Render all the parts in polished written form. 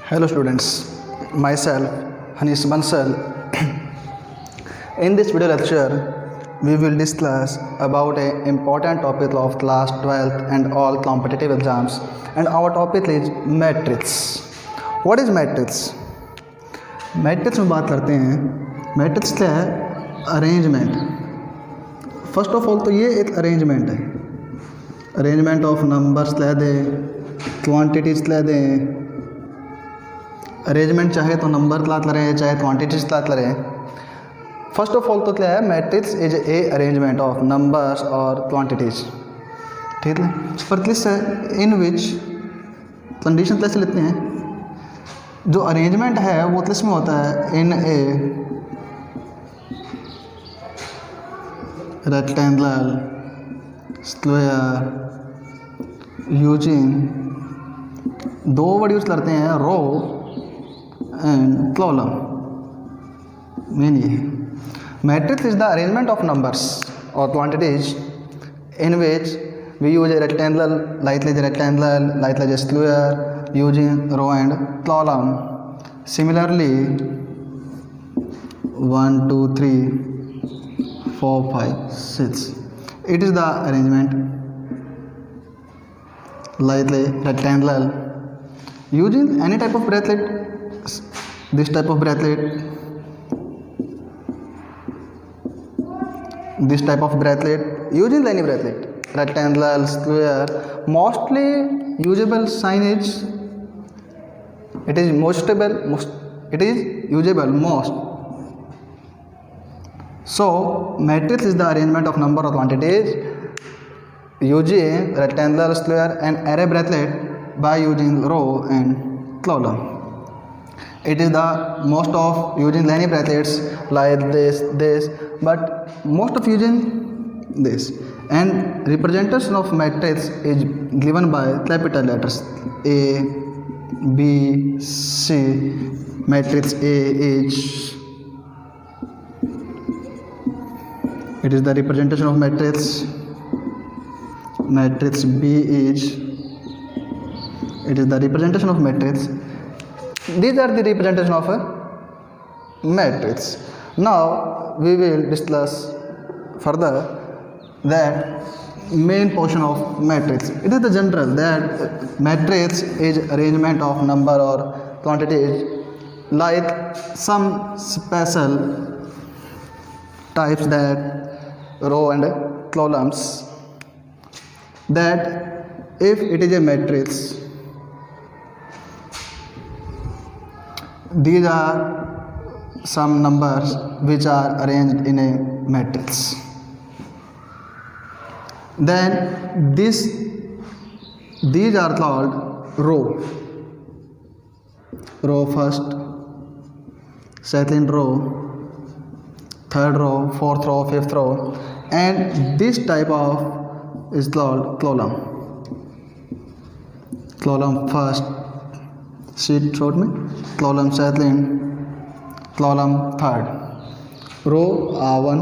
Hello students, myself Hanis Bansal. In this video lecture, we will discuss about an important topic of class 12th and all competitive exams, and our topic is matrix. What is matrix? Matrix में बात करते हैं. Matrix क्या है? Arrangement. First of all तो ये एक arrangement है. अरेंजमेंट ऑफ नंबर्स ले दें, क्वांटिटीज ले दें. अरेंजमेंट चाहे तो नंबर तलात करें, चाहे क्वांटिटीज तलात करें. फर्स्ट ऑफ ऑल तो क्या है? Matrix is a arrangement of numbers और क्वांटिटीज. ठीक है. पर किस है इन विच कंडीशन कैसे लेते हैं? जो अरेंजमेंट है वो किस में होता है? In a rectangular square using दो वर्ड यूज करते हैं, रो एंड कॉलम. मीन ये matrix is the arrangement of numbers और quantities in which we use a rectangle, lightly a square, using row and column. Similarly, 1 2 3 4 5 6, it is the arrangement lightly rectangle using any type of bracelet. This type of bracelet, this type of bracelet, using any bracelet, rectangular, square. Mostly usable sign is it is usable most. So matrix is the arrangement of number of quantities using rectangular, square and array bracelet by using row and column. It is the most of using linear bracelets like this, but most of using this. And representation of matrix is given by capital letters A, B, C. Matrix A is it is the representation of matrix. Matrix B is it is the representation of matrix. These are the representation of a matrix. Now we will discuss further that main portion of matrix. It is the general that matrix is arrangement of number or quantities, like some special types that row and columns, that if it is a matrix, these are some numbers which are arranged in a matrix. Then these are called row. Row first, second row, third row, fourth row, fifth row, and this type of is called column. Column first, sheet short में, column second, column third. Row R1,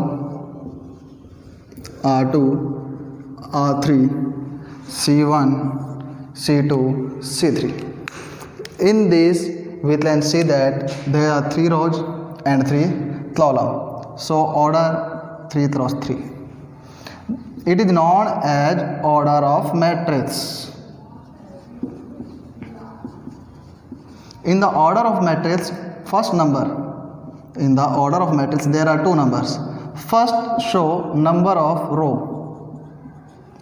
R2, R3, C1, C2, C3. In this we can see that there are 3 rows and 3 columns. So order 3 cross 3. It is known as order of matrix. In the order of matrix, first number in the order of matrix there are 2 numbers. First show number of row.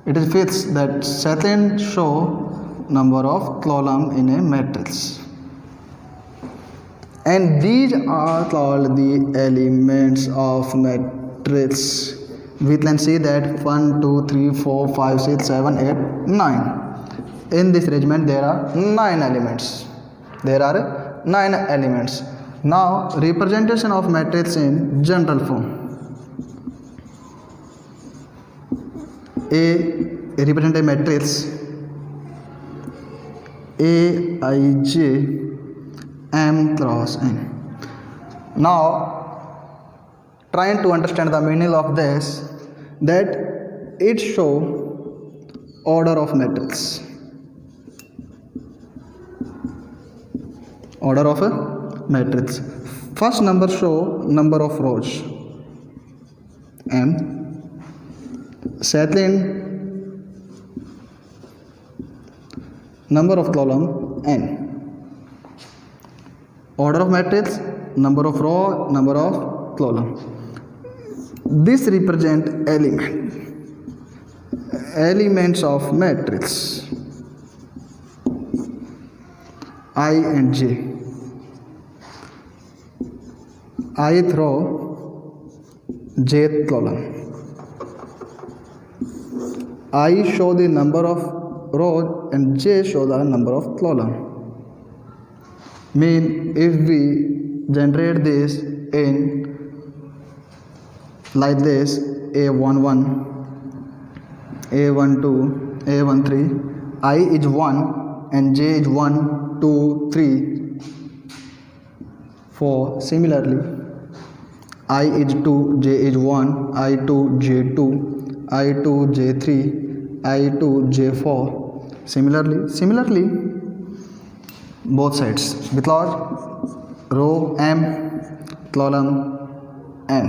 It is fixed that second show number of column in a matrix, and these are called the elements of matrix. We can see that 1 2 3 4 5 6 7 8 9. In this arrangement there are 9 elements. Now representation of matrix in general form. A represent a matrix Aij M cross N. Now trying to understand the meaning of this, that it show order of matrix. order of a matrix. First number show number of rows m, second number of column n, order of matrix, number of row, number of column. This represent elements of matrix I and j. Ith row, jth column. I show the number of rows and j show the number of column. Mean if we generate this in like this, A11, A12, A13, I is 1 and j is 1, 2, 3, 4. Similarly, I is 2, j is 1, I2, j2, I2, j3, I2, j4. Similarly, both sides, because row m, column n.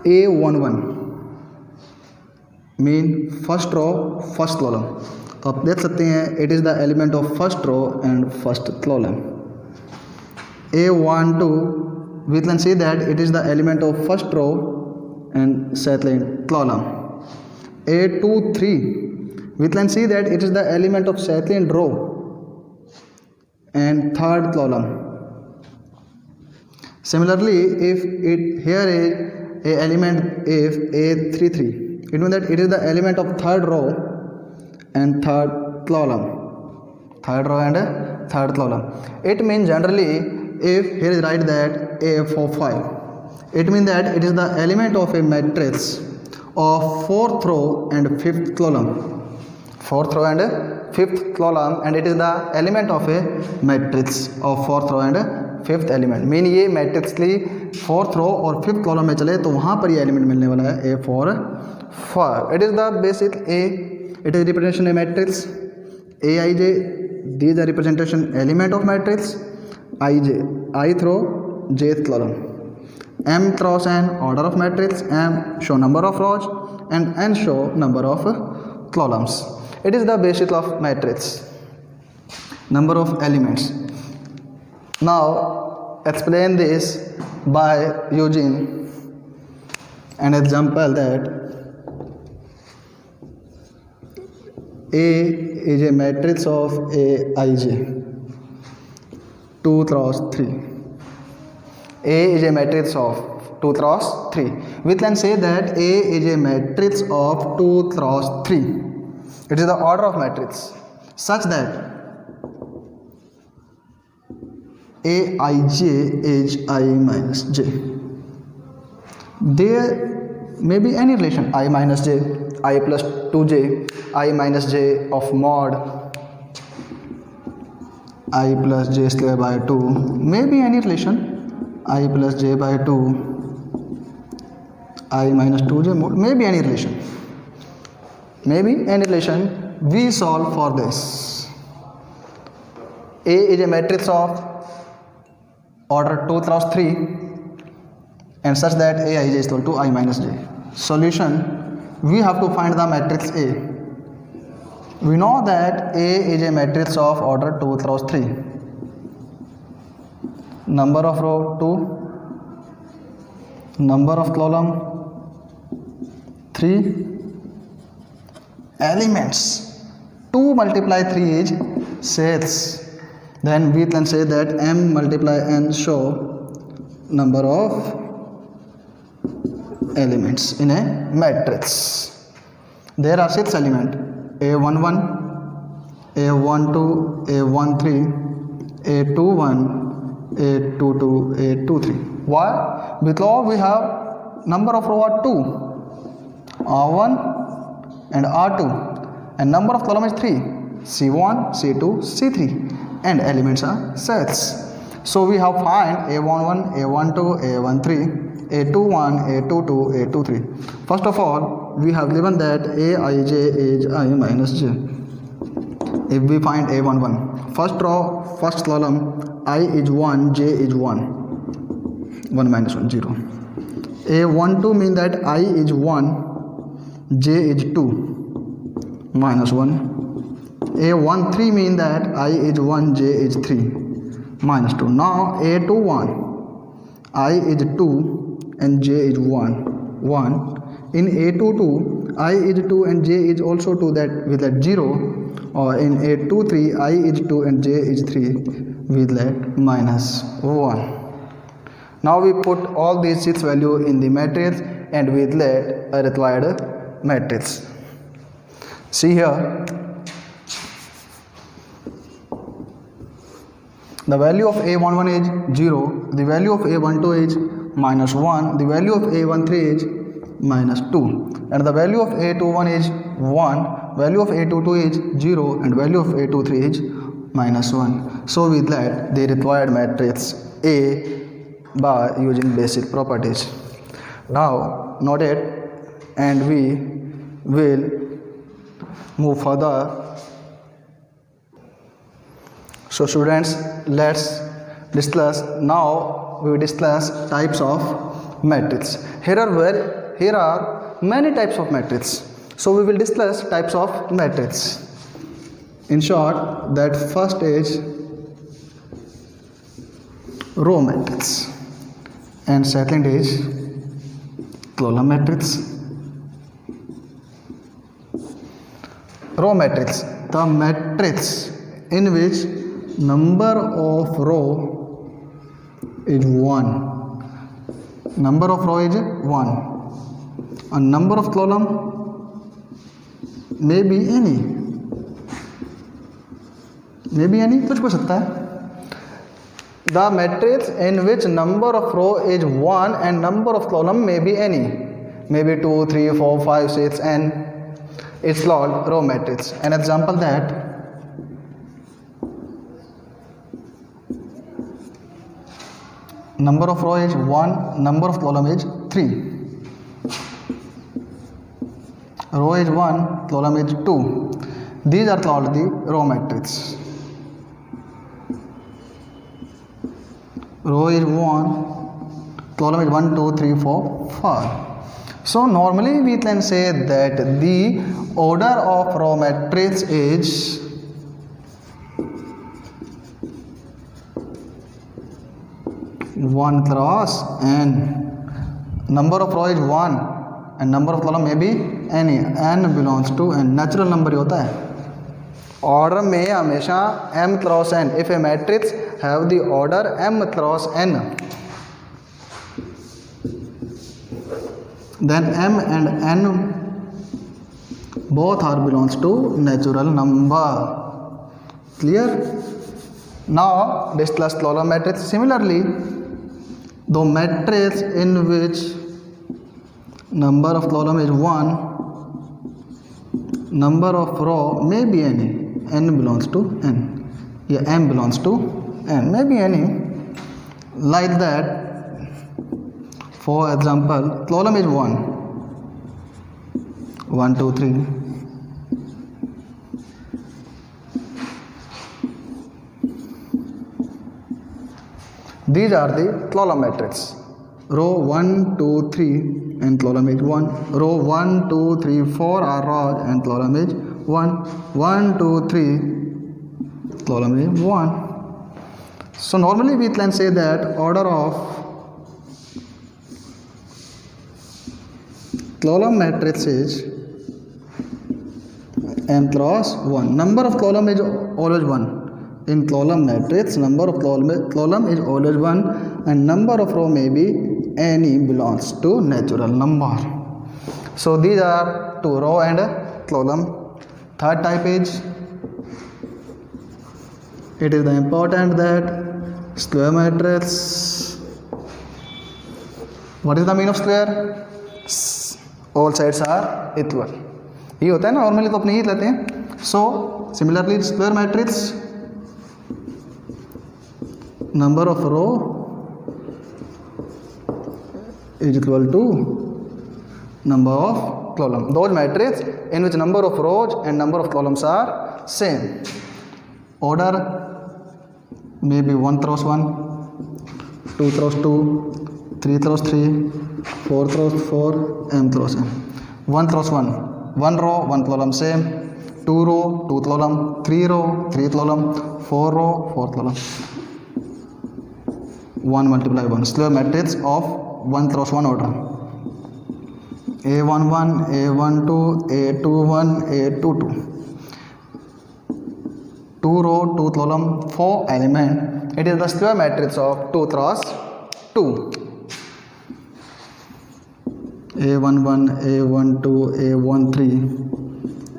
A11 mean first row first column. तो आप देख सकते हैं it is the element of first row and first column. A12 we can see that it is the element of first row and second column. A23 we can see that it is the element of second row and third column. Similarly, if it here is a element if A33, it means that it is the element of third row and third column. Third row and third column. It means generally if here is write that A45, it means that it is the element of a matrix of fourth row and fifth column. Fourth row and fifth column, and it is the element of a matrix of fourth row and fifth element. Mean ये मैट्रिक्सली fourth row और fifth column में चले तो वहाँ पर ये element मिलने वाला है A45. It is the basic a, it is representation a matrix A i j. These are representation element of matrix i j, ith row, jth column. M cross n, order of matrix. M show number of rows and n show number of columns. It is the basis of matrix. Number of elements. Now explain this by using an example that A is a matrix of Aij 2 cross 3. A is a matrix of 2 cross 3. We can say that A is a matrix of 2 cross 3. It is the order of matrix such that Aij is I minus j. There may be any relation I minus j, I plus 2j, I minus j of mod I plus j square by 2. May be any relation I plus j by 2, I minus 2j mod. May be any relation. Maybe any relation. We solve for this. A is a matrix of order 2 cross 3 and such that Aij is equal to I minus j. Solution, we have to find the matrix A. We know that A is a matrix of order 2 cross 3. Number of row 2, number of column 3, elements 2 multiply 3 is 6. Then we can say that m multiply n show number of elements in a matrix. There are 6 elements A11, A12, A13, A21, A22, A23. Why? Because we have number of row are 2, R1 and R2, and number of column is 3, C1, C2, C3, and elements are sets. So we have find A11, A12, A13, A21, A22, A23. First of all, we have given that Aij is I minus j. If we find A11, first row first column I is 1, j is 1, 1 minus 1, 0. A12 means that I is 1, j is 2, minus 1. A13 means that I is 1, j is 3, minus 2. Now A21, I is 2 and j is 1, 1. In A22, I is 2 and j is also 2, that with that 0. Or in A23, I is 2 and j is 3, with that minus 1. Now we put all these 6 values in the matrix and we let a required matrix. See here, the value of A11 is 0, the value of A12 is minus 1, the value of A13 is minus 2, and the value of A21 is 1, value of A22 is 0, and value of A23 is minus 1. So with that the required matrix A by using basic properties. Now note it, and we will move further. So students, let's discuss. Now we will discuss types of matrix. Here are many types of matrix. So we will discuss types of matrix. In short, that first is row matrix, and second is column matrix. Row matrix, the matrix in which number of row is 1, number of row is 1, and number of column may be any, कुछ भी हो सकता है. The matrix in which number of row is 1 and number of column may be any, maybe 2, 3, 4, 5, 6, and it's called row matrix. An example that number of row is 1, number of column is 3. Row is 1, column is 2. These are called the row matrix. Row is 1, column is 1, 2, 3, 4, 5. So normally we can say that the order of row matrix is one cross n. Number of row is 1 and number of column may be any, n belongs to n. Natural number होता है. Order में हमेशा m cross n. If a matrix have the order m cross n, then m and n both are belongs to natural number. Clear? Now discuss column matrix. Similarly, the matrix in which number of column is 1, number of row may be any, n belongs to n, m belongs to n, may be any, like that. For example, column is 1, 1, 2, 3. These are the column matrix. Row 1, 2, 3 and column is 1. Row 1, 2, 3, 4 are rows and column is 1. 1, 2, 3, column is 1. So normally we can say that order of column matrix is m cross 1. Number of column is always 1. In column matrix, number of column is always 1 and number of row may be any, belongs to natural number. So these are two, row and column. Third type is, it is the important that square matrix. What is the meaning of square? All sides are equal. ये होता है ना, normally तो अपने ही लेते हैं. So similarly, square matrix, number of row is equal to number of column. Those matrix in which number of rows and number of columns are same. Order may be 1 cross 1, 2 cross 2, 3 cross 3, 4 cross 4, m cross m. 1 cross 1, 1 row 1 column same, 2 row 2 column, 3 row 3 column, 4 row 4 column. 1 multiply 1 square matrix of 1 cross 1 order. A11, A12, A21, A22. 2 row 2 column 4 element. It is the square matrix of 2 cross 2. A11, A12, A13,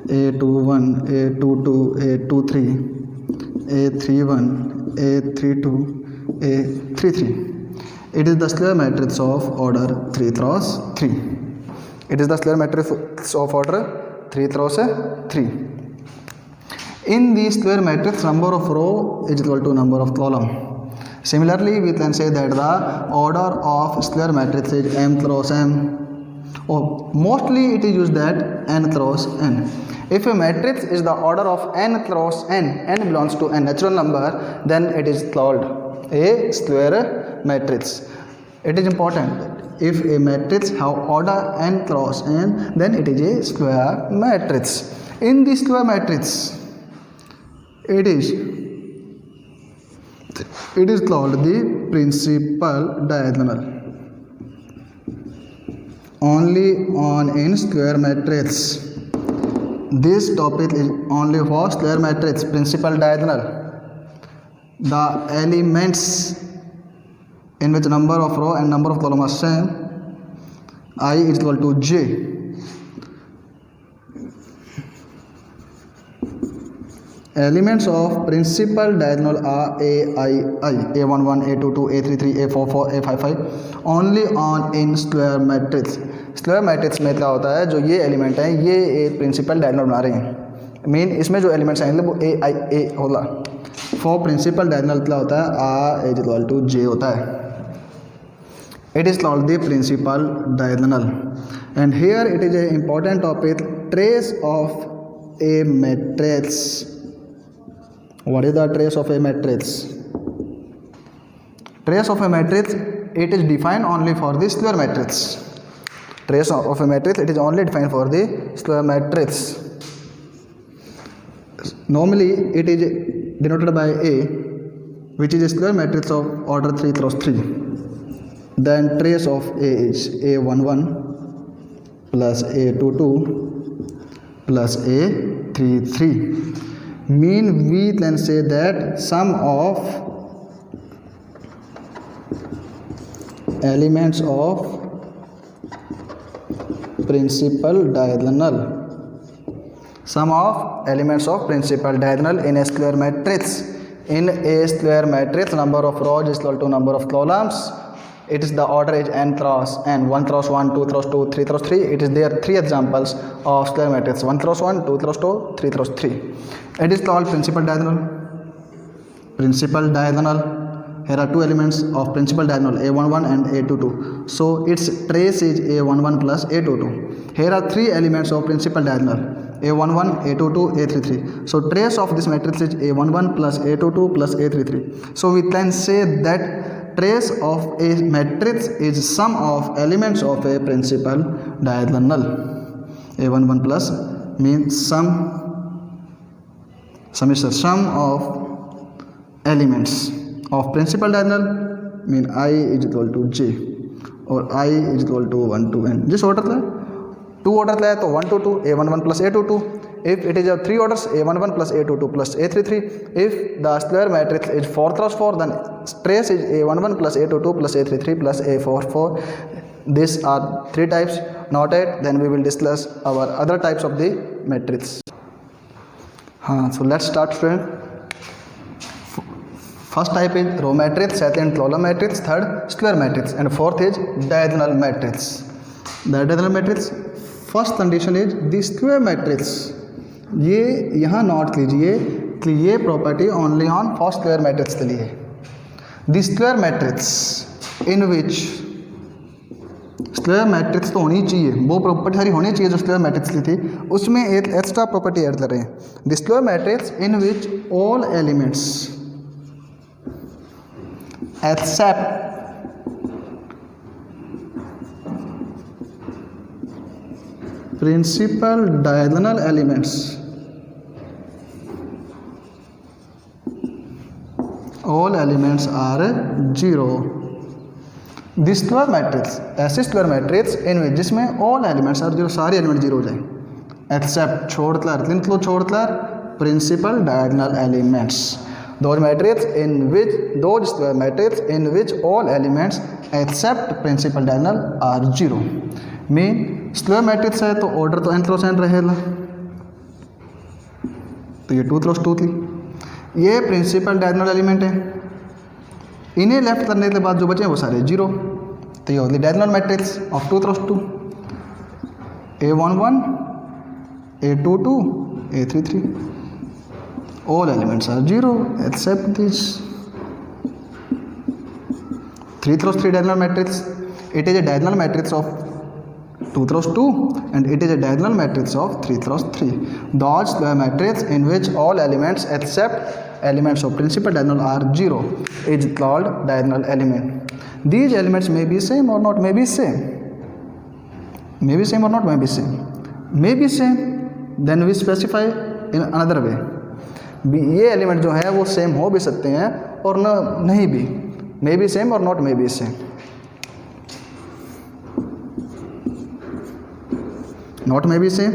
A21, A22, A23, A31, A32, A33. It is the square matrix of order 3 cross 3. It is the square matrix of order 3 cross 3. In the square matrix, number of row is equal to number of column. Similarly, we can say that the order of square matrix is m cross m, or mostly it is used that n cross n. If a matrix is the order of n cross n, n belongs to a natural number, then it is called a square matrix. It is important. If a matrix have order n cross n, then it is a square matrix. In the square matrix, it is called the principal diagonal. Only on in square matrix. This topic is only for square matrix, principal diagonal. The elements in which number of row and number of column are same, I is equal to j. Elements of principal diagonal are a, I, a11, a22, a33, a44, a55 only on in square matrix. Square matrix में क्या होता है, जो ये element है ये एक principal diagonal बना रहे हैं. मीन इसमें जो एलिमेंट्स आएंगे वो ए आई ए होगा. फॉर प्रिंसिपल डायगोनल क्या होता है, r is equal to j होता है. It is called the principal diagonal. And here it is a important topic, trace of a matrix. What is the trace of a matrix? Trace of a matrix, it is defined only for the square matrix. Trace of a matrix, it is only defined for the square matrix. Normally it is denoted by A, which is a square matrix of order 3 cross 3. Then trace of A is A11 plus A22 plus A33. Mean we can say that sum of elements of principal diagonal, sum of elements of principal diagonal in a square matrix. In a square matrix, number of rows is equal to number of columns. It is the order is n cross n, 1 cross 1, 2 cross 2, 3 cross 3. It is there 3 examples of square matrix, 1 cross 1, 2 cross 2, 3 cross 3. It is called principal diagonal. Principal diagonal. Here are two elements of principal diagonal, A11 and A22. So its trace is A11 plus A22. Here are three elements of principal diagonal, A11, A22, A33. So trace of this matrix is A11 plus A22 plus A33. So we can say that trace of a matrix is sum of elements of a principal diagonal. A11 plus means sum is the sum of elements of principal diagonal, mean I is equal to j or I is equal to 1 to n. जिस order है 2 order है तो 1 to 2, A11 plus A22. If it is a 3 orders, A11 plus A22 plus A33. If the square matrix is 4 cross 4, then trace is A11 plus A22 plus A33 plus A44. These are 3 types. Not yet, then we will discuss our other types of the matrix. So let's start, friend. First type is row matrix, second column matrix, third square matrix, and fourth is diagonal matrix. The diagonal matrix, first condition is the square matrix. ये यहाँ note कीजिए कि ये property only on first square matrix के लिए. The square matrix in which square matrix तो होनी चाहिए, वो प्रॉपर्टी सारी होनी चाहिए जो स्क्वायर मैट्रिक्स की थी, उसमें एक एक्स्ट्रा प्रॉपर्टी ऐड कर रहे हैं. The square matrix in which all elements except principal diagonal elements, all elements are 0. This square matrix, ऐसे स्क्वायर मैट्रिक्स इनमें जिसमें ऑल एलिमेंट्स आर 0, सारे एलिमेंट 0 हो जाए, एक्सेप्ट छोड़कर principal diagonal elements, those matrices in which those square matrices in which all elements except principal diagonal are 0. Mean square matrix है तो order तो n क्रॉस n रहेगा, तो ये 2 क्रॉस 2 थी। ये प्रिंसिपल डायगोनल एलिमेंट है, इन्हें लेफ्ट करने के बाद जो बचे वो सारे 0, तो ये होगी diagonal matrix of 2 cross 2, A11 A22 A33, all elements are 0 except this 3 cross 3 diagonal matrix. It is a diagonal matrix of 2 cross 2 and it is a diagonal matrix of 3 cross 3. Those square matrix in which all elements except elements of principal diagonal are 0 is called diagonal element. These elements may be same or not, may be same, may be same or not, may be same, may be same, then we specify in another way. ये element जो है वो same हो भी सकते हैं और न नहीं भी, मे बी सेम और not may be same, not may be same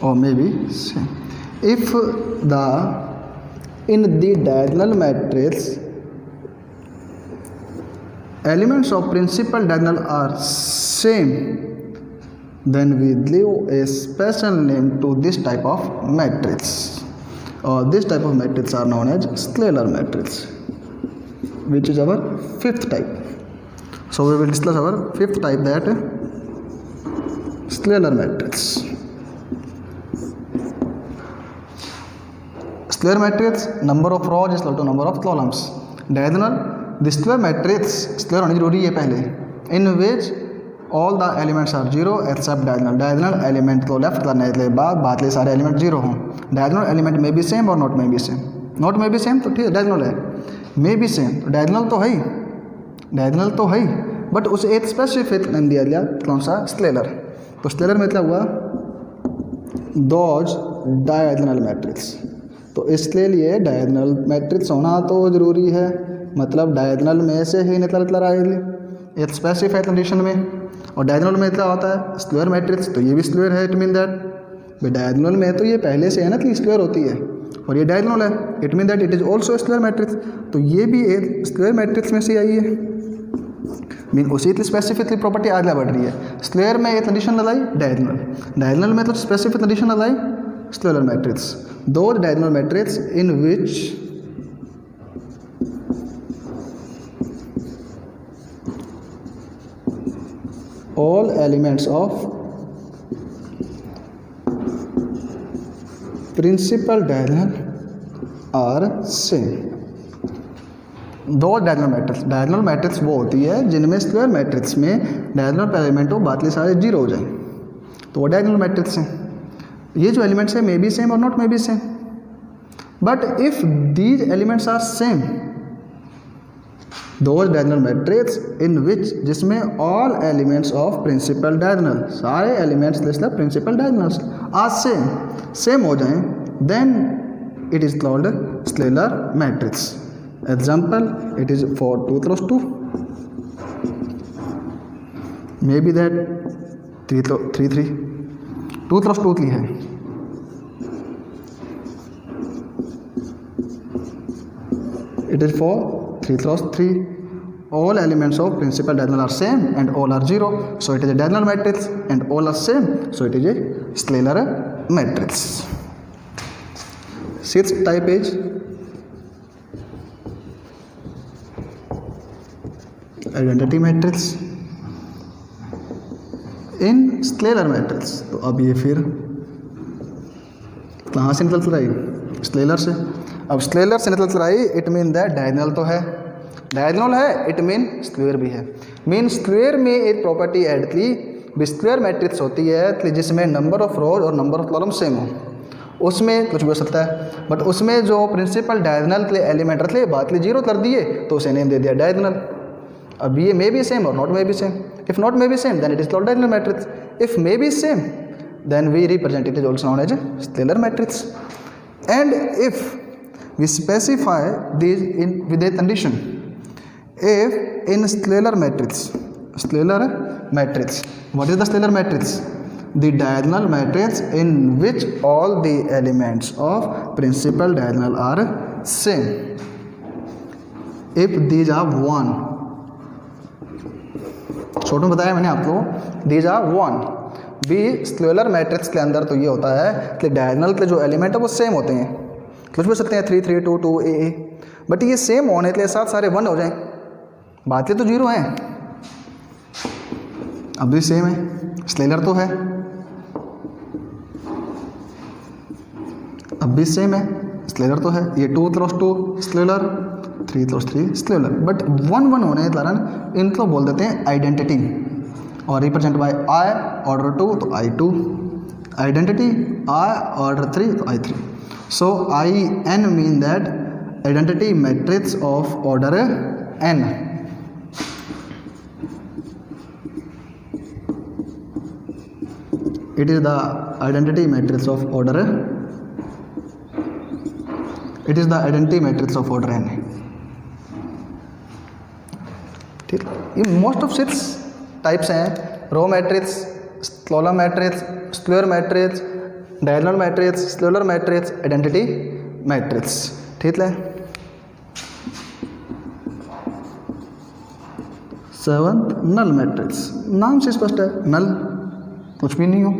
और may be same. If the in the diagonal matrix elements of principal diagonal are same, then we give a special name to this type of matrix, or this type of matrix are known as scalar matrix, which is our fifth type. So we will discuss our fifth type, that scalar matrix. Scalar matrix, number of rows is equal to number of columns. Diagonal, the square matrix square होनी जरूरी है पहले, in which all the elements are 0 except diagonal, diagonal element को left करने के बाद बाकी सारे एलिमेंट 0 हों। Diagonal element may be same और not may be same, not may be same तो ठीक है डायगोनल है, मे बी सेम तो डायगोनल तो है ही, डायगोनल तो है ही, बट उसे एक स्पेसिफिक नाम दिया गया, कौन सा, स्केलर। तो स्केलर मतलब हुआ दोज डायगोनल मैट्रिक्स, तो इसके लिए डायगोनल मैट्रिक्स होना तो ज़रूरी है, मतलब डायगोनल में से ही निकल आएगी एक स्पेसिफाइड कंडीशन में। और डायगोनल में क्या होता है, स्क्वायर मैट्रिक्स, तो ये भी स्क्वायर है, इट मीन दैट भाई डायगोनल में तो ये पहले से है ना कि स्क्वायर होती है, और ये डायगोनल है, it mean that it is also square matrix, तो ये भी एक स्क्वायर मैट्रिक्स में से आई है, मीन उसी की स्पेसिफिकली प्रॉपर्टी आगे बढ़ रही है। स्क्वायर में एक कंडीशन लगाई डायगोनल, डायगोनल में तो स्पेसिफिक कंडीशन लगाई स्केलर मैट्रिक्स, दो diagonal matrix in which all elements of principal diagonal are same। दो डायगोनल मैट्रिक्स वो होती है जिनमें स्क्वायर मैट्रिक्स में डायगोनल एलिमेंट हो बाकी सारे 0 हो जाए, तो वो डायगोनल मैट्रिक्स हैं। ये जो एलिमेंट्स है मे बी सेम और not may be same, but if these elements are same, those diagonal matrix in which जिसमें all elements of principal diagonal, सारे एलिमेंट्स मतलब प्रिंसिपल डायगोनल्स आर सेम हो जाएं, then it is called scalar matrix. Example, it is for 2 cross 2, may be that 3 3 2 cross 2 की है, it is for 3 cross 3, all elements of principal diagonal are same and all are 0, so it is a diagonal matrix, and all are same, so it is a scalar matrix. Sixth type is identity matrix in scalar matrix। तो अब ये फिर कहाँ से निकल रही, scalar से। अब स्केलर से निकल आई, इट मीन दैट डायगोनल तो है, डायगोनल है, इट मीन स्क्वायर भी है। मीन स्क्वायर में एक प्रॉपर्टी ऐड की, स्क्वायर मैट्रिक्स होती है जिसमें नंबर ऑफ रोज और नंबर ऑफ कॉलम सेम हो, उसमें कुछ भी हो सकता है, बट उसमें जो प्रिंसिपल डायगोनल के एलिमेंट रखे बात लिए जीरो कर दिए तो उसे नेम दे दिया डायगोनल। अब ये मे बी सेम और not may be same. If not may be same then it is called diagonal matrix. If may be same then we represent it is also known as a scalar matrix. And if we specify these in with a condition, if in scalar matrix, what is the scalar matrix? The diagonal matrix in which all the elements of principal diagonal are same. If these are 1, छोटू बताया मैंने आपको, these are 1 भी scalar matrix के अंदर तो ये होता है कि डायगोनल के जो एलिमेंट है वो सेम होते हैं, कुछ भी सकते हैं 3 3 2 2 a, बट ये सेम होने के लिए साथ सारे 1 हो जाएं, बातें तो जीरो हैं। अब भी सेम है, स्केलर तो है, अब भी सेम है, स्केलर तो है, ये 2 cross 2 scalar, 3 cross 3 scalar, but 1 1 होने के कारण इनको बोल देते हैं आइडेंटिटी और रिप्रेजेंट बाय आई ऑर्डर 2 तो I2, आइडेंटिटी आई ऑर्डर 3 तो I3। So IN mean that identity matrix of order n। It is the identity matrix of order, it is the identity matrix of order n। ठीक, ये most of 6 types हैं, row matrix, column matrix, square matrix, diagonal matrix, scalar matrix, identity matrix. ठीक है, 7th null matrix, नाम से स्पष्ट है, नल कुछ भी नहीं हो।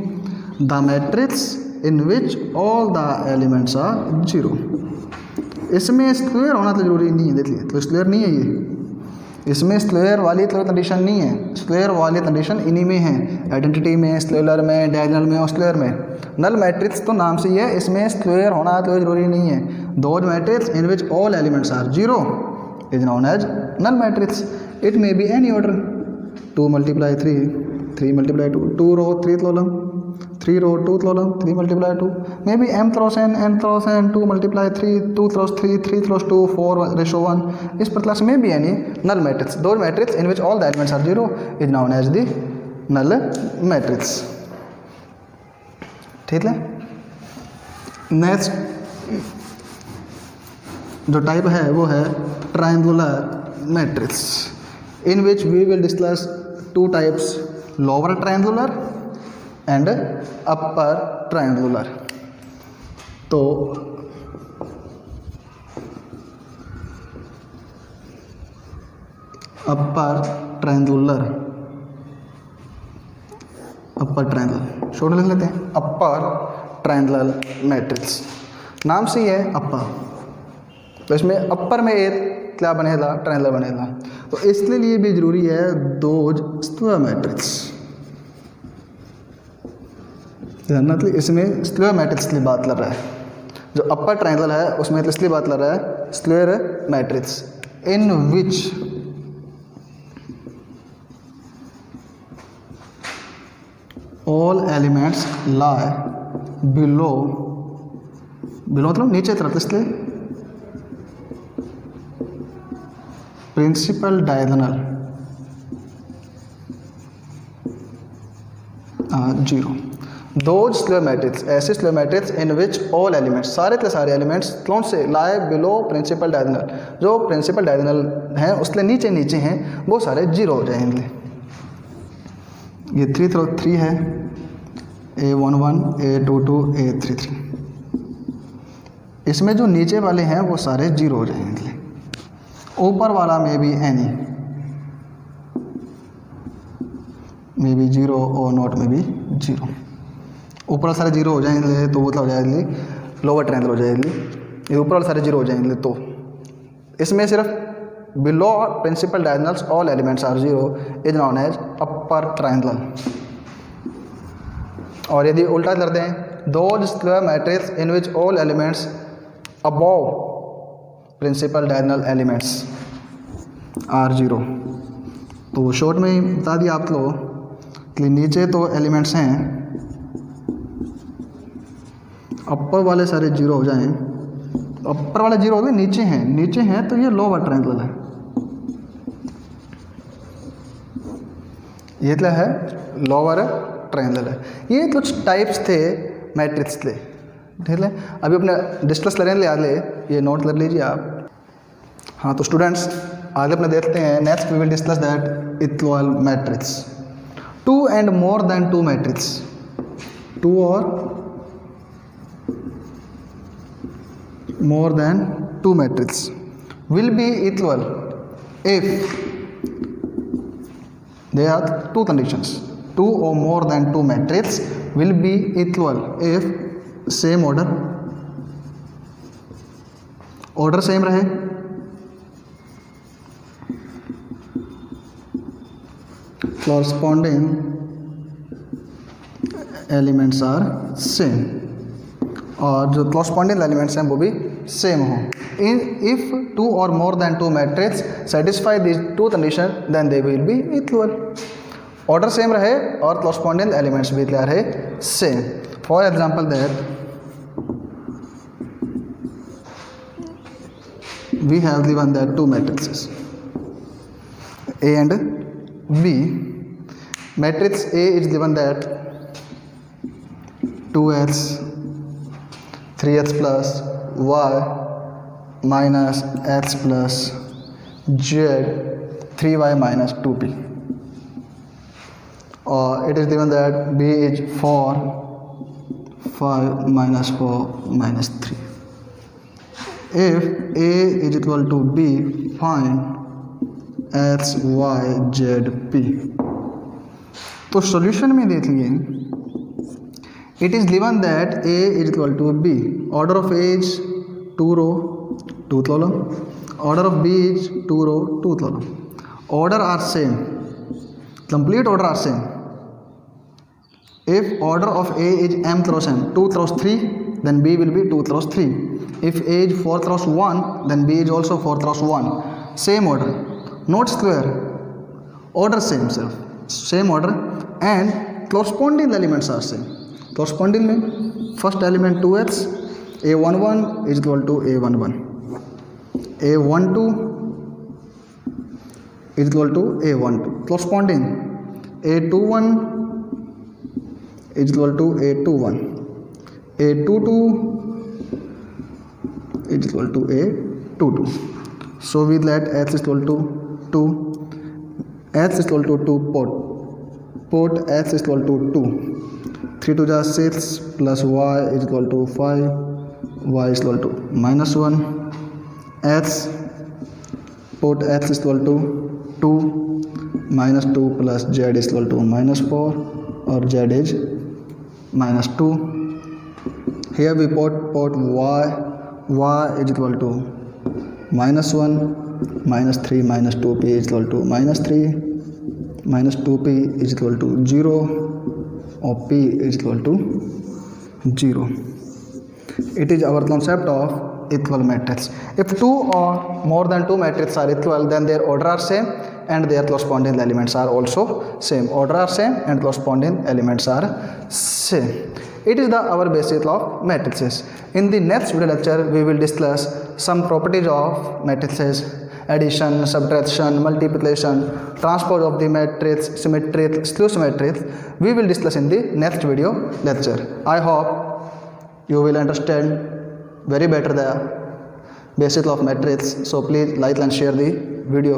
The matrix in which all the elements are zero. इसमें स्क्वायर होना तो जरूरी नहीं है, देखिए तो स्क्वायर नहीं है ये, इसमें स्क्वायर वाली तो कंडीशन नहीं है, स्क्वायर वाली कंडीशन इन्हीं में है, आइडेंटिटी में, स्केलर में, डायगोनल में और स्क्वायर में। नल मैट्रिक्स तो नाम से ही है, इसमें स्क्वायर होना तो जरूरी नहीं है। Those matrix in which all elements are zero is known as null matrix. It may be any order, 2 × 3, 3 × 2, 2 row 3 column, 3 row 2 column, 3 × 2, may be m × n, n × n, 2 × 3, 2 × 3, 3 × 2, 4:1। इस प्रकार से may be any null matrix, those matrix in which all the elements are zero is known as the null matrix. ठीक है, next जो type है वो है triangular matrix, in which we will discuss 2 types, lower triangular and upper triangular. तो upper triangular छोटे लिख लेते हैं, अपर ट्रायंगुलर मैट्रिक्स, नाम से ही है अपर, तो इसमें अपर में एक क्या बनेगा, ट्रायंगुलर बनेगा। तो इसके लिए भी जरूरी है दोज स्क्वायर मैट्रिक्स, मतलब इसमें स्क्वायर मैट्रिक्स की बात कर रहा है, जो अपर ट्रायंगल है उसमें इसलिए बात कर रहा है square matrix in which all elements lie below मतलब नीचे तरफ, इसलिए principal diagonal zero. Those square matrix, ऐसे square matrix in which all elements, सारे के सारे एलिमेंट्स कौन से, लाई बिलो प्रिंसिपल डायगोनल, जो प्रिंसिपल डायगोनल हैं उसके नीचे नीचे हैं वो सारे जीरो हो जाएंगे। ये 3 × 3 है, A11, A22, A33, इसमें जो नीचे वाले हैं वो सारे जीरो हो जाएंगे। ऊपर वाला में भी एनी, में भी जीरो और नॉट में भी जीरो, ऊपर सारे जीरो हो जाएंगे तो मतलब हो जाएगी लोअर ट्रायंगल हो जाएगी, ये ऊपर वाले सारे जीरो हो जाएंगे। तो इसमें सिर्फ below principal diagonals all elements are zero is known as upper triangle. और यदि उल्टा कर दें, those square matrix in which all elements above principal diagonal elements are zero, तो शॉर्ट में ही बता दिया आप लोग कि नीचे तो एलिमेंट्स हैं अपर वाले सारे जीरो हो जाएं, अपर वाले जीरो हो गए, नीचे हैं तो ये लोअर ट्रायंगल है। ये क्या है? लोअर ट्रायंगल है। ये कुछ टाइप्स थे मैट्रिक्स के, ठीक है। अभी अपने डिस्कस करें ले आगे, ये नोट कर लीजिए आप। हाँ तो स्टूडेंट्स आगे अपने देखते हैं, next we will discuss that equal matrix. 2 and more than 2 matrix, 2 और more than 2 matrix will be equal if there are two conditions. 2 or more than 2 matrix will be equal if same order same रहे, corresponding elements are same, और जो corresponding elements हैं वो भी same हो। If 2 or more than 2 matrix satisfy these two conditions, then they will be equal. Order same रहे और corresponding elements भी क्या रहे? Same. For example that we have given that two matrices A and B. Matrix A is given that 2x 3x plus y minus x plus z 3y minus 2p, or it is given that B is 4 5 minus 4 minus 3. If A is equal to B, find x y z p. तो solution में देखिए, it is given that A is equal to B, order of A is 2 row 2 column, order of B is 2 row 2 column, order are same, complete order are same. If order of A is m cross n, 2 cross 3, then B will be 2 cross 3. If A is 4 cross 1, then B is also 4 cross 1. Same order, not square, order same order, and corresponding elements are same. Corresponding में first element 2x, A11 is equal to A11, A12 is equal to A12. Corresponding A21 is equal to A21, A22 is equal to A22. So we let x is equal to 2, x is equal to 2 put x is equal to 2, 3 to the 6 plus y is equal to 5, y is equal to minus 1, x put x is equal to 2, minus 2 plus z is equal to minus 4, or z is minus 2. Here we put y is equal to minus 1, minus 3 minus 2p is equal to minus 3, minus 2p is equal to 0, or p is equal to 0. It is our concept of equal matrix. If 2 or more than 2 matrices are equal, then their order are same and their corresponding elements are also same. Order are same and corresponding elements are same. It is our basis of matrices. In the next video lecture, we will discuss some properties of matrices: addition, subtraction, multiplication, transpose of the matrix, symmetry, skew symmetry. We will discuss in the next video lecture. I hope you will understand very better the basis of matrix. So please like and share the video.